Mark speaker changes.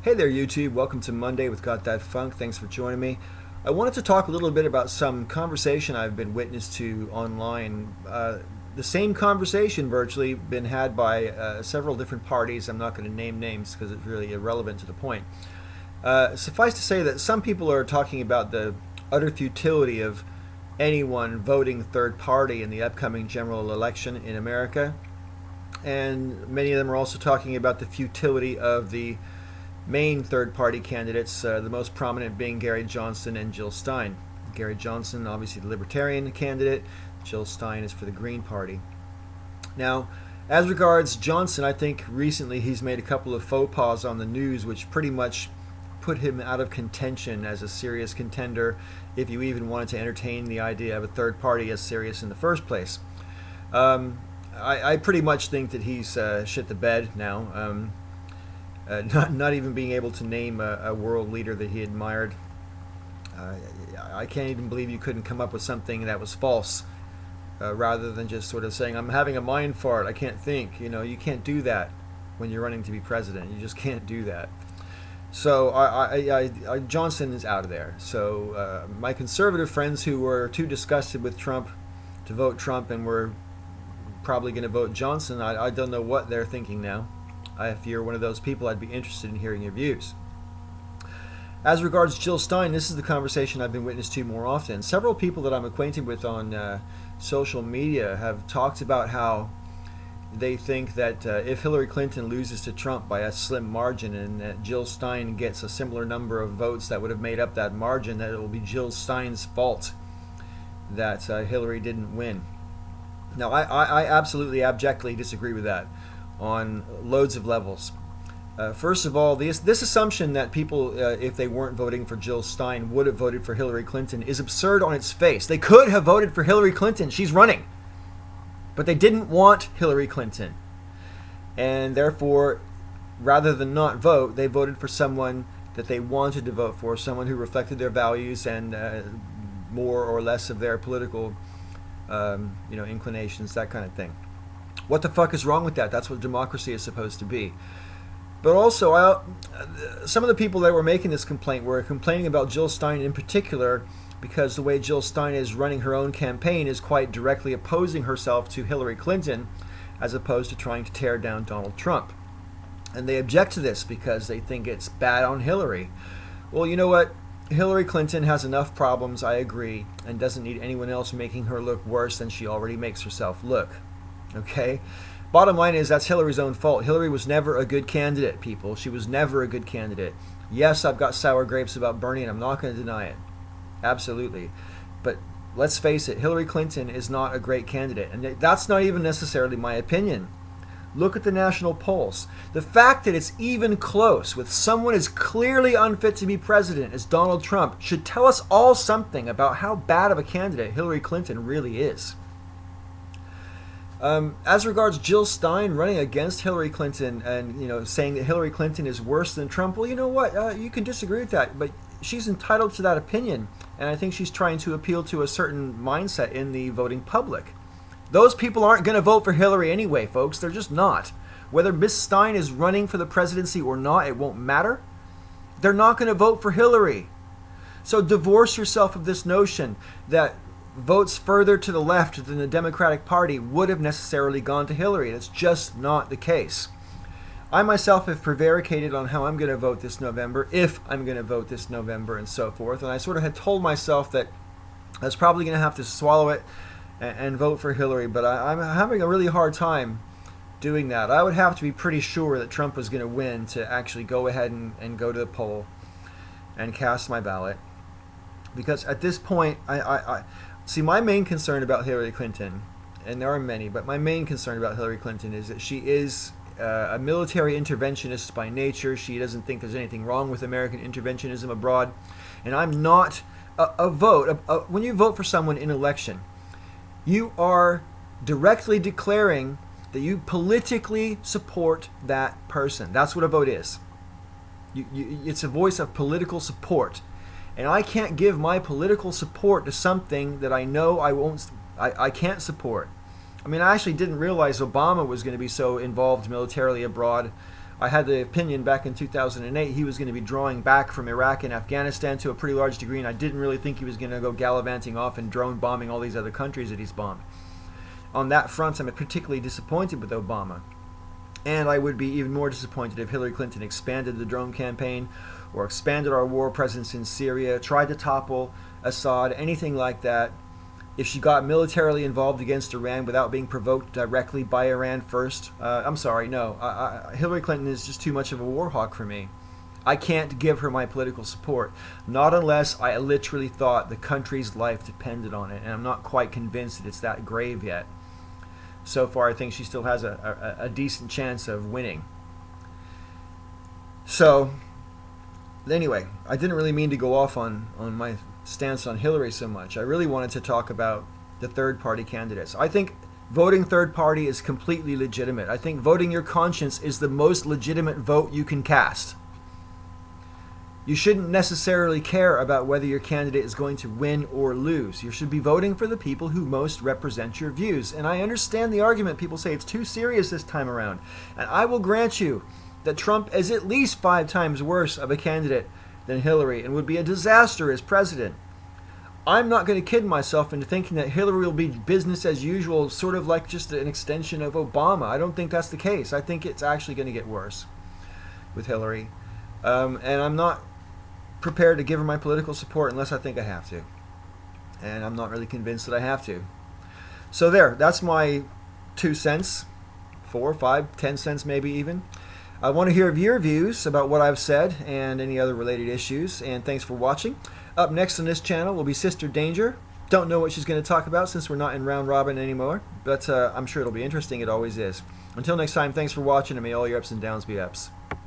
Speaker 1: Hey there, YouTube. Welcome to Monday with Got That Funk. Thanks for joining me. I wanted to talk a little bit about some conversation I've been witness to online. The same conversation virtually been had by several different parties. I'm not going to name names because it's really irrelevant to the point. Suffice to say that some people are talking about the utter futility of anyone voting third party in the upcoming general election in America. And many of them are also talking about the futility of the main third-party candidates, the most prominent being Gary Johnson and Jill Stein. Gary Johnson, obviously the Libertarian candidate. Jill Stein is for the Green Party. Now, as regards Johnson, I think recently he's made a couple of faux pas on the news, which pretty much put him out of contention as a serious contender, if you even wanted to entertain the idea of a third party as serious in the first place. I pretty much think that he's shit the bed now. Not even being able to name a world leader that he admired. I can't even believe you couldn't come up with something that was false, rather than just sort of saying, I'm having a mind fart, I can't think. You know, you can't do that when you're running to be president. You just can't do that. So Johnson is out of there. So my conservative friends who were too disgusted with Trump to vote Trump and were probably going to vote Johnson, I don't know what they're thinking now. If you're one of those people, I'd be interested in hearing your views. As regards Jill Stein, this is the conversation I've been witness to more often. Several people that I'm acquainted with on social media have talked about how they think that if Hillary Clinton loses to Trump by a slim margin and that Jill Stein gets a similar number of votes that would have made up that margin, that it will be Jill Stein's fault that Hillary didn't win. Now, I absolutely abjectly disagree with that on loads of levels. First of all, this assumption that people, if they weren't voting for Jill Stein, would have voted for Hillary Clinton is absurd on its face. They could have voted for Hillary Clinton. She's running. But they didn't want Hillary Clinton. And therefore, rather than not vote, they voted for someone that they wanted to vote for, someone who reflected their values and more or less of their political inclinations, that kind of thing. What the fuck is wrong with that? That's what democracy is supposed to be. But also, some of the people that were making this complaint were complaining about Jill Stein in particular because the way Jill Stein is running her own campaign is quite directly opposing herself to Hillary Clinton as opposed to trying to tear down Donald Trump. And they object to this because they think it's bad on Hillary. Well, you know what? Hillary Clinton has enough problems, I agree, and doesn't need anyone else making her look worse than she already makes herself look. Okay? Bottom line is that's Hillary's own fault. Hillary was never a good candidate, people. She was never a good candidate. Yes, I've got sour grapes about Bernie, and I'm not going to deny it. Absolutely. But let's face it, Hillary Clinton is not a great candidate. And that's not even necessarily my opinion. Look at the national polls. The fact that it's even close with someone as clearly unfit to be president as Donald Trump should tell us all something about how bad of a candidate Hillary Clinton really is. As regards Jill Stein running against Hillary Clinton and saying that Hillary Clinton is worse than Trump, well, you know what? You can disagree with that, but she's entitled to that opinion, and I think she's trying to appeal to a certain mindset in the voting public. Those people aren't going to vote for Hillary anyway, folks. They're just not. Whether Miss Stein is running for the presidency or not, it won't matter. They're not going to vote for Hillary. So divorce yourself of this notion that votes further to the left than the Democratic Party would have necessarily gone to Hillary. That's just not the case. I myself have prevaricated on how I'm going to vote this November, if I'm going to vote this November, and so forth. And I sort of had told myself that I was probably going to have to swallow it and vote for Hillary, but I'm having a really hard time doing that. I would have to be pretty sure that Trump was going to win to actually go ahead and go to the poll and cast my ballot. Because at this point, see, my main concern about Hillary Clinton, and there are many, but my main concern about Hillary Clinton is that she is a military interventionist by nature. She doesn't think there's anything wrong with American interventionism abroad. And I'm not when you vote for someone in election, you are directly declaring that you politically support that person. That's what a vote is. It's a voice of political support. And I can't give my political support to something that I know I can't support. I mean, I actually didn't realize Obama was going to be so involved militarily abroad I had the opinion back in 2008 he was going to be drawing back from Iraq and Afghanistan to a pretty large degree, and I didn't really think he was going to go gallivanting off and drone bombing all these other countries that he's bombed. On that front, I'm particularly disappointed with Obama. And I would be even more disappointed if Hillary Clinton expanded the drone campaign or expanded our war presence in Syria, tried to topple Assad, anything like that. If she got militarily involved against Iran without being provoked directly by Iran first, I'm sorry, no. Hillary Clinton is just too much of a war hawk for me. I can't give her my political support, not unless I literally thought the country's life depended on it, and I'm not quite convinced that it's that grave yet. So far, I think she still has a decent chance of winning. So, anyway, I didn't really mean to go off on my stance on Hillary so much. I really wanted to talk about the third-party candidates. I think voting third party is completely legitimate. I think voting your conscience is the most legitimate vote you can cast. You shouldn't necessarily care about whether your candidate is going to win or lose. You should be voting for the people who most represent your views. And I understand the argument. People say it's too serious this time around. And I will grant you that Trump is at least 5 times worse of a candidate than Hillary and would be a disaster as president. I'm not going to kid myself into thinking that Hillary will be business as usual, sort of like just an extension of Obama. I don't think that's the case. I think it's actually going to get worse with Hillary. And I'm not prepared to give her my political support unless I think I have to. And I'm not really convinced that I have to. So there, that's my 2 cents. 4, 5, 10 cents maybe even. I want to hear your views about what I've said and any other related issues, and thanks for watching. Up next on this channel will be Sister Danger. Don't know what she's going to talk about since we're not in round robin anymore, but I'm sure it'll be interesting. It always is. Until next time, thanks for watching, and may all your ups and downs be ups.